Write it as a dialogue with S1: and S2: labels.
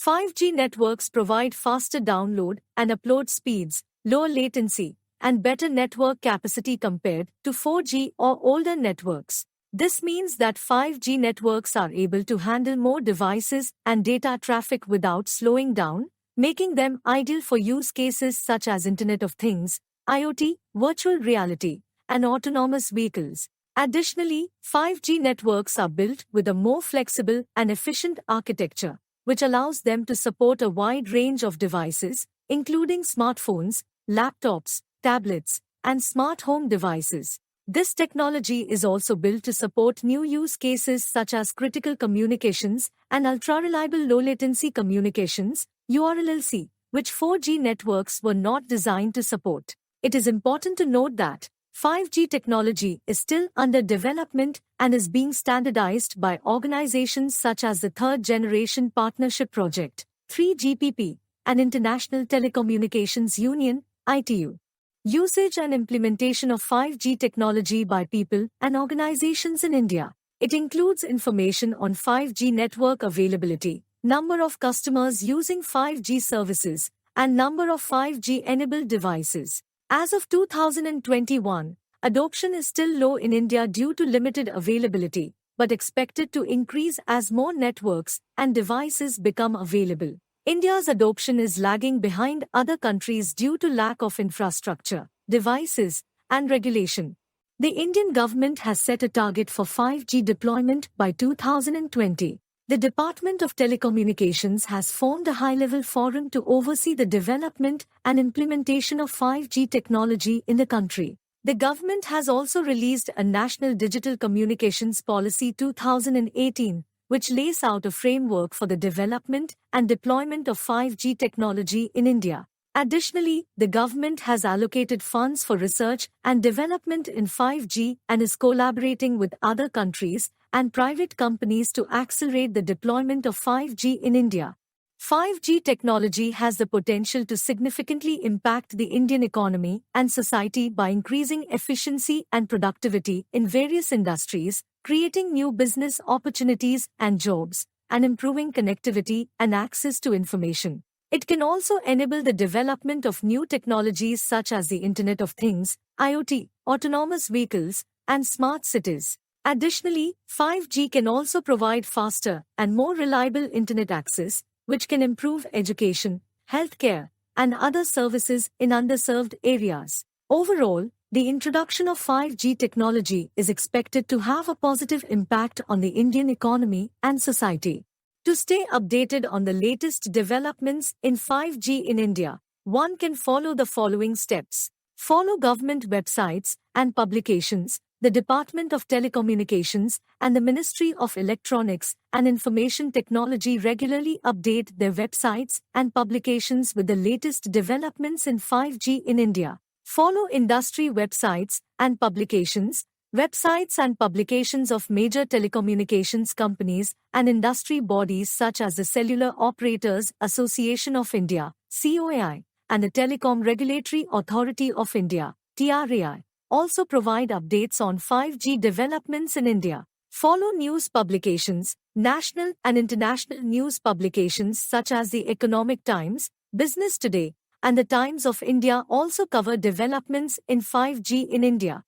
S1: 5G networks provide faster download and upload speeds, lower latency, and better network capacity compared to 4G or older networks. This means that 5G networks are able to handle more devices and data traffic without slowing down, making them ideal for use cases such as Internet of Things, IoT, virtual reality, and autonomous vehicles. Additionally, 5G networks are built with a more flexible and efficient architecture, which allows them to support a wide range of devices, including smartphones, laptops, tablets, and smart home devices. This technology is also built to support new use cases such as critical communications and ultra-reliable low-latency communications, URLLC, which 4G networks were not designed to support. It is important to note that 5G technology is still under development and is being standardized by organizations such as the Third Generation Partnership Project, 3GPP, and International Telecommunications Union, ITU. Usage and implementation of 5G technology by people and organizations in India. It includes information on 5G network availability, number of customers using 5G services, and number of 5G-enabled devices. As of 2021, adoption is still low in India due to limited availability, but expected to increase as more networks and devices become available. India's adoption is lagging behind other countries due to lack of infrastructure, devices, and regulation. The Indian government has set a target for 5G deployment by 2020. The Department of Telecommunications has formed a high-level forum to oversee the development and implementation of 5G technology in the country. The government has also released a National Digital Communications Policy 2018, which lays out a framework for the development and deployment of 5G technology in India. Additionally, the government has allocated funds for research and development in 5G and is collaborating with other countries and private companies to accelerate the deployment of 5G in India. 5G technology has the potential to significantly impact the Indian economy and society by increasing efficiency and productivity in various industries, creating new business opportunities and jobs, and improving connectivity and access to information. It can also enable the development of new technologies such as the Internet of Things, IoT, autonomous vehicles, and smart cities. Additionally, 5G can also provide faster and more reliable Internet access, which can improve education, healthcare, and other services in underserved areas. Overall, the introduction of 5G technology is expected to have a positive impact on the Indian economy and society. To stay updated on the latest developments in 5G in India, one can follow the following steps. Follow government websites and publications. The Department of Telecommunications and the Ministry of Electronics and Information Technology regularly update their websites and publications with the latest developments in 5G in India. Follow industry websites and publications. Websites and publications of major telecommunications companies and industry bodies such as the Cellular Operators Association of India, COAI, and the Telecom Regulatory Authority of India, TRAI, also provide updates on 5G developments in India. Follow news publications, national and international news publications such as the Economic Times, Business Today, and the Times of India also cover developments in 5G in India.